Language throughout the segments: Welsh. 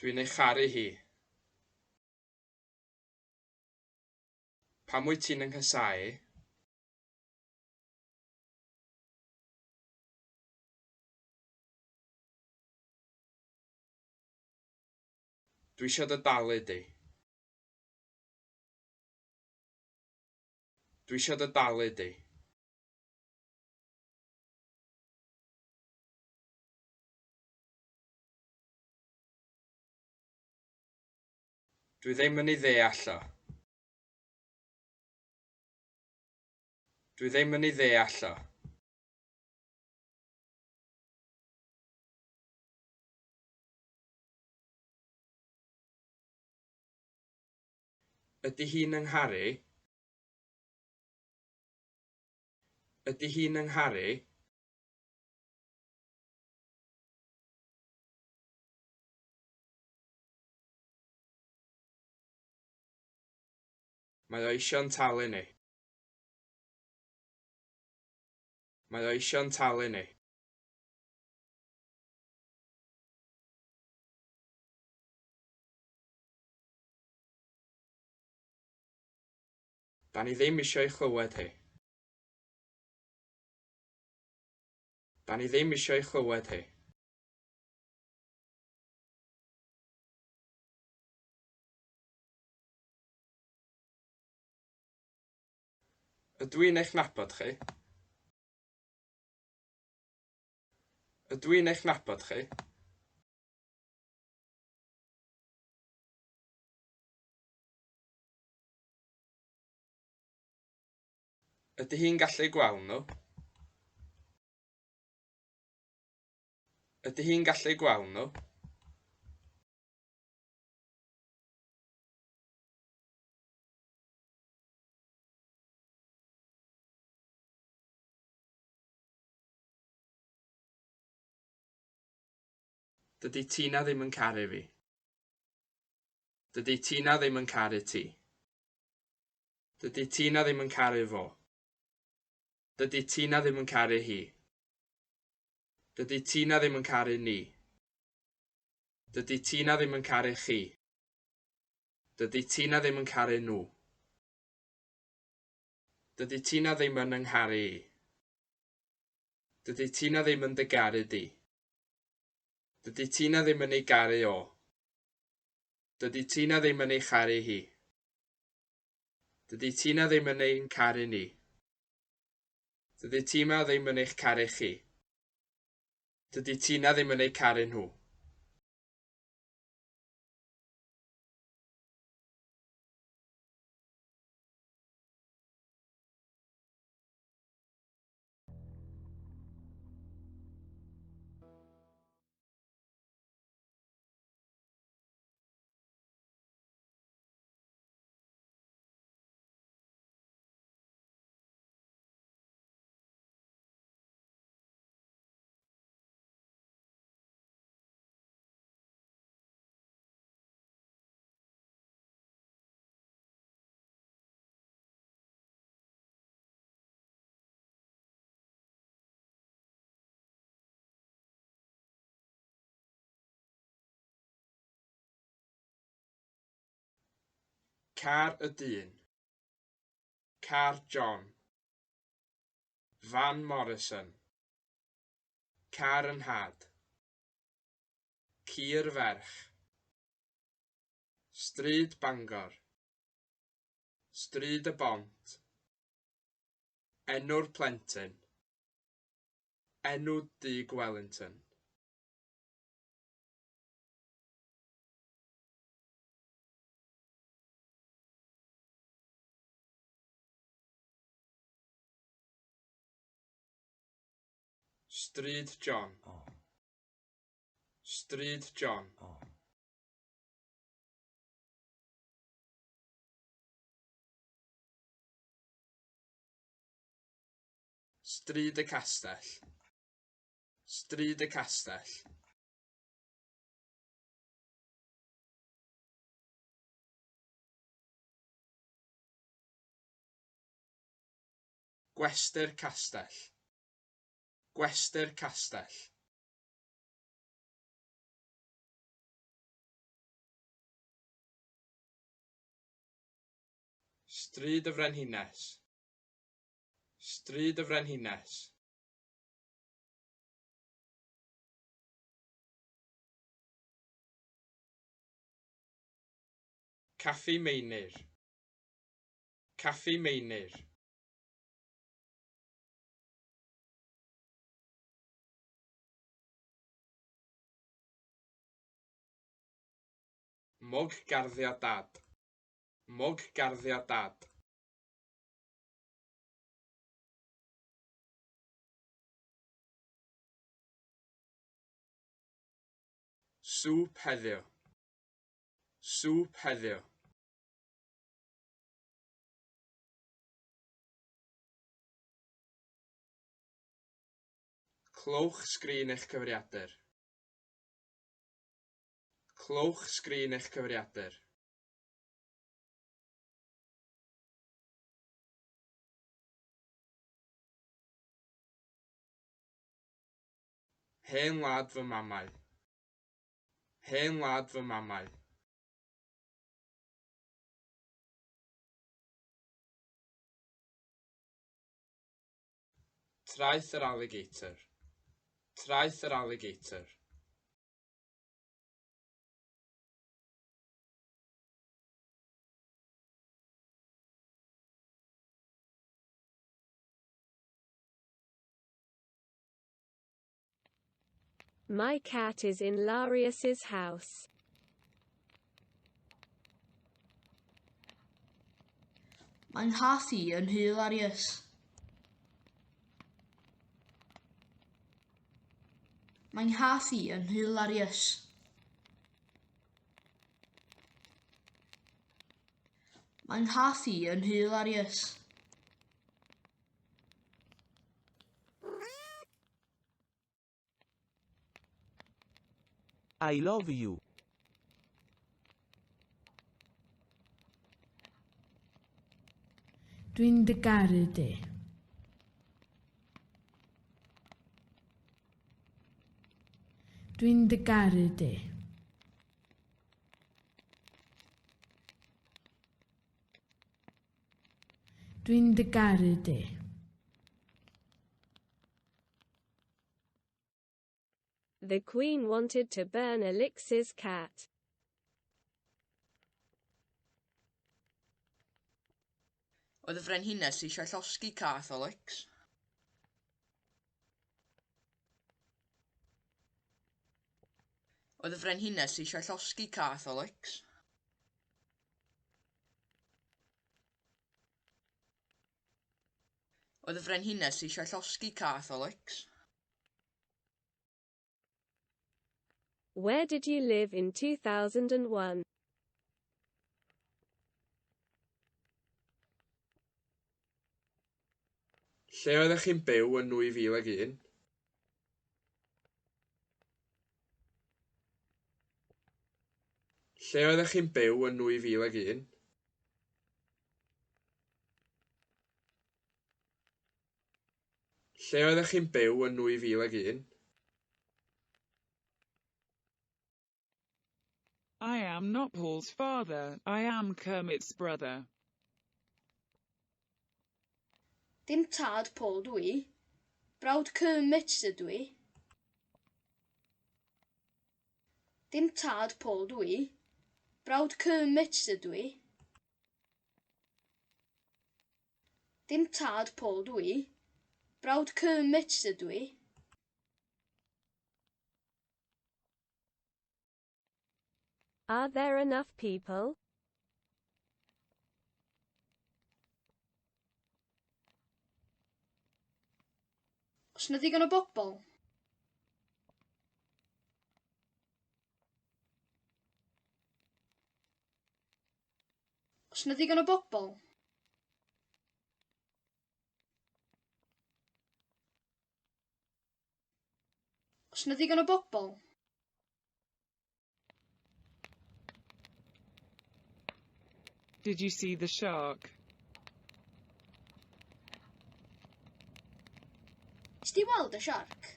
Dwi'n ei charu hi. Pam wyt ti'n yng nghysáu? Dwi isio dy dalu di. Dwi isio dy dalu di. Dwi ddim yn ei ddeall o. Dwi ddim yn ei ddeall o. Ydy hi'n yng ngharu? Ydy hi'n yng ngharu? Mae o isio'n talu ni. Mae o isio'n talu ni. Da ni ddim isio ei chlywed hi. Da ni ddim isio ei chlywed hi. Ydw i'n eich nabod chi? Ydw i'n eich nabod chi? Ydy hi'n gallu gweld nhw? Ydy hi'n gallu gweld nhw? Dydy Tina ddim yn caru fi. Dydy Tina ddim yn caru ti. Dydy Tina ddim yn caru fo. Dydy Tina ddim yn caru hi. Dydy Tina ddim yn caru ni. Dydy Tina ddim yn caru chi. Dydy Tina ddim yn caru nhw. Dydy Tina ddim yn yng ngharu i. Dydy Tina ddim yn dy garu di. Dydy Tina ddim yn ei garu o. Dydy Tina ddim yn ei charu hi. Dydy Tina ddim yn ein caru ni. Dydy Tina ddim yn eich caru chi. Dydy Tina ddim yn ei caru nhw. Car y dyn. Car John. Van Morrison. Car yn nhad. Cur ferch. Stryd Bangor. Stryd y Bont. Enw'r plentyn. Enw Dug Wellington. Stryd John. Stryd John. Stryd y Castell. Stryd y Castell. Gwesty Castell. Gwesty Castell. Stryd y Frenhines. Stryd y Frenhines. Caffi Meinir. Caffi Meinir. Mog garddio dad. Mog garddio dad. Sŵp heddiw. Sŵp heddiw. Clywch sgrin eich cyfrifiadur. Clywch sgrin eich cyfrifiadur. Hen wlad fy mamau. Hen wlad fy mamau. Traeth yr alligator. Traeth yr alligator. My cat is in Larius's house. Mae'n haffi yn hilarious. Mae'n haffi yn hilarious. Mae'n haffi yn hilarious. I love you. Dwi'n dy garu di. Dwi'n dy garu di. Dwi'n dy garu di. The Queen wanted to burn Alix's cat. Oedd y Frenhines eisiau llosgi cath Alix. Oedd y Frenhines eisiau llosgi cath Alix. Oedd y Frenhines eisiau llosgi cath Alix. Where did you live in 2001? Lle oeddech chi'n byw yn 2001? Lle oeddech chi'n byw yn 2001? Lle oeddech chi'n byw yn 2001? I am not Paul's father, I am Kermit's brother. Dim tad Paul dwi. Brawd Kermit ydw i. Dim tad Paul dwi. Brawd Kermit ydw i. Dim tad Paul dwi. Brawd Kermit ydw i. Are there enough people? Os na ddigon o bobl? Os na ddigon o bobl? Os na ddigon o bobl? Did you see the shark? Is di weld y siarc?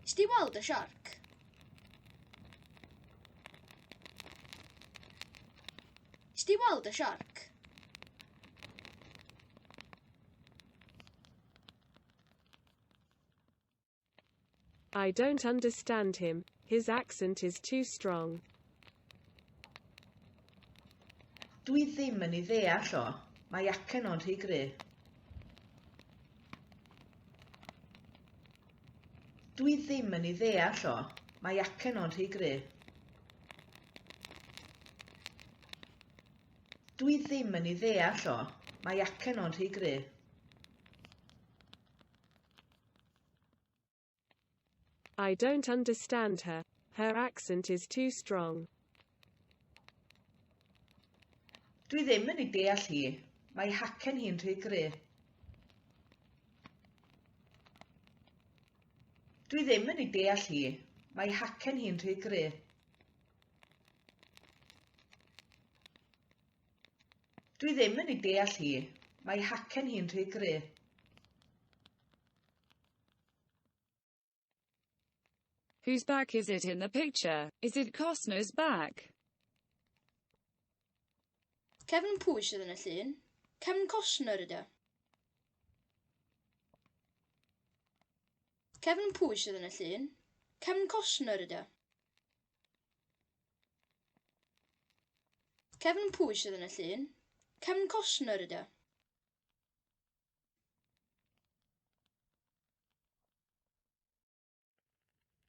Is di weld y siarc? Ysdi weld y siarc? I don't understand him. His accent is too strong. Dwi ddim yn ei ddeall o. Mae acen o'n rhy gry. Dwi ddim yn ei ddeall o. Mae acen o'n rhy gry. Dwi ddim yn ei ddeall o. Mae acen o'n rhy gry. I don't understand her. Her accent is too strong. Dwi ddim yn ei deall hi. Mae hacen hi'n rhy gry. Dwi ddim yn ei deall hi. Mae hacen hi'n rhy gry. Dwi ddim yn ei deall hi. Mae hacen hi'n rhy gry. Whose back is it in the picture? Is it Costner's back? Cefn pwy sydd yn y llun? Cefn Costner ydy. Cefn pwy sydd yn y llun? Cefn Costner ydy. Cefn pwy sydd yn y llun? Cefn Costner ydy.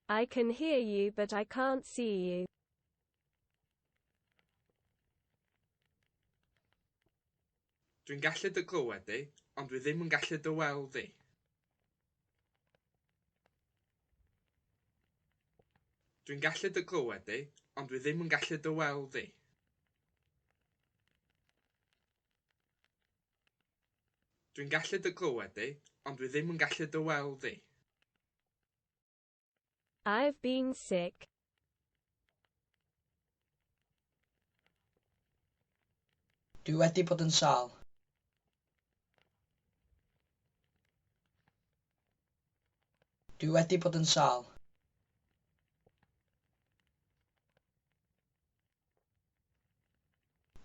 I can hear you but I can't see you. Dwi'n gallu dy glywed di, ond dwi ddim yn gallu dy weld di. Dwi'n gallu dy glywed di, ond dwi ddim yn gallu dy weld di. Dwi'n gallu dy glywed di, ond dwi ddim yn gallu dy weld di. I've been sick. Dwi wedi bod yn sâl. Dwi wedi bod yn sâl.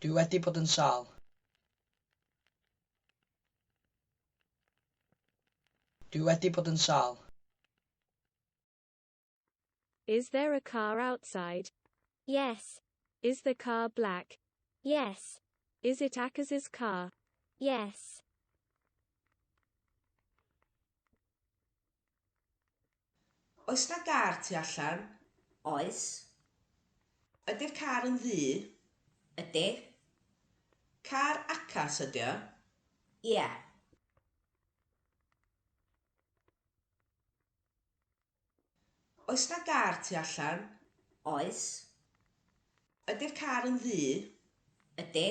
Dwi wedi bod yn sâl. Dwi wedi bod yn sâl. Is there a car outside? Yes. Is the car black? Yes. Is it Akaz's car? Yes. Oes na gar tu allan? Oes. Ydy'r car yn ddu? Ydy. Car acas ydy o? Ie. Oes na gar tu allan? Oes. Ydy'r car yn ddu? Ydy.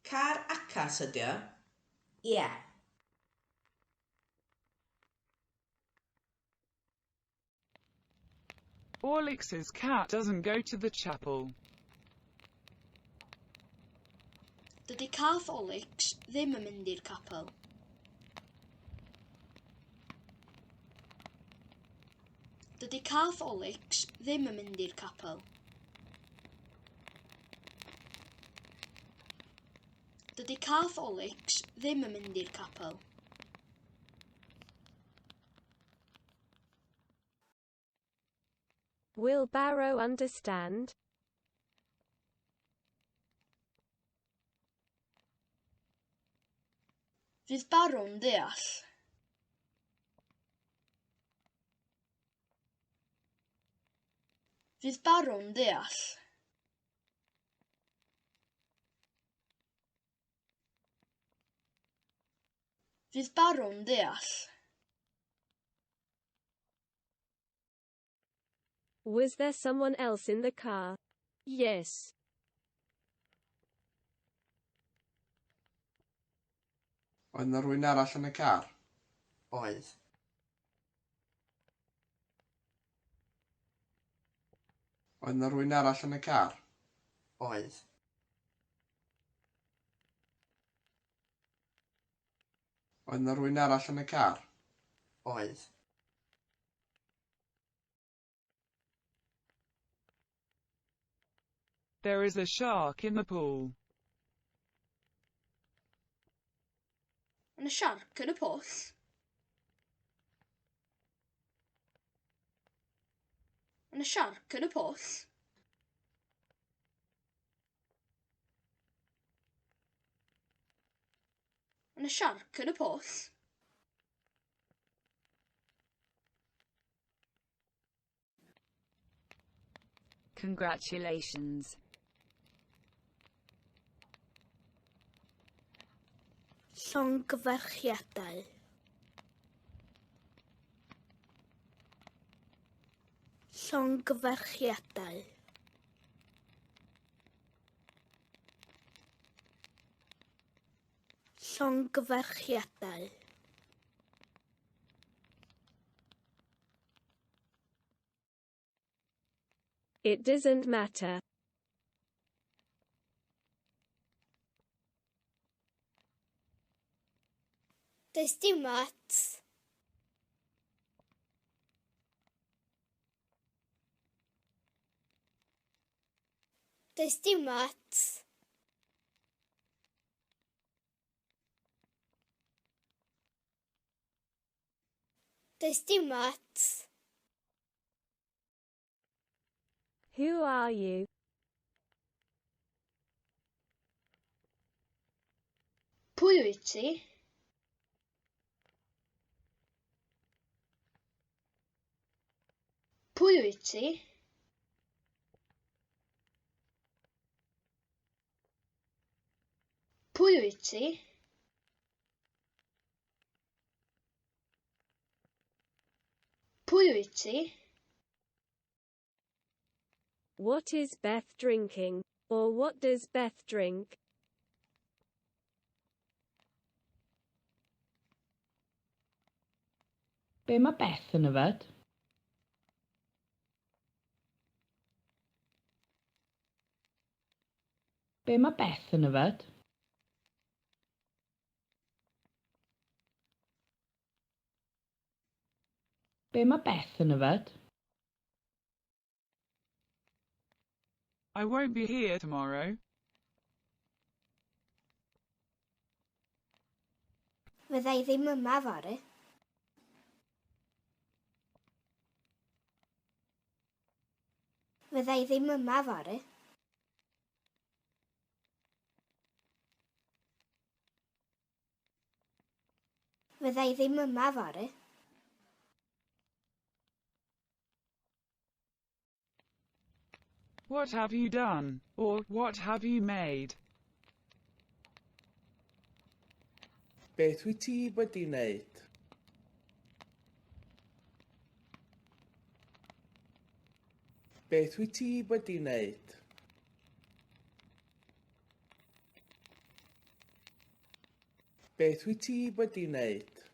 Car acas ydy o? Ie. Orlix's cat doesn't go to the chapel. Dydy cath Olix ddim yn mynd i'r capel. Dydy cath Olix ddim yn mynd i'r capel. Dydy cath Olix ddim yn mynd i'r capel. Will Barrow understand? Fydd Barw'n deall. Fydd Barw'n deall. Fydd Barw'n deall. Was there someone else in the car? Yes. Oedd na rhywun arall yn y car? Oedd. Oedd na rhywun arall yn y car? Oedd. Oedd na rhywun arall yn y car? Oedd. There is a shark in the pool. Yn y siarc yn y pwll. Yn y siarc yn y pwll. Yn y siarc yn y pwll. Congratulations. Llongyfarchiadau. Llongyfarchiadau. Llongyfarchiadau. It doesn't matter. Does dim ots. Does dim ots. Does dim ots. Who are you? Pwy wyt ti? Pwy wyt ti? Pwy wyt ti? Pwy wyt ti? What is Beth drinking? Or what does Beth drink? Be mae Beth yn yfed? Be mae Beth yn yfed? Be mae Beth yn yfed? I won't be here tomorrow. Fyddai ddim yma fory. Fyddai ddim yma fory. Fyddai ddim yma fory. What have you done? Or what have you made? Beth wyt ti wedi wneud? Beth wyt ti wedi wneud? Beth wyt ti wedi wneud?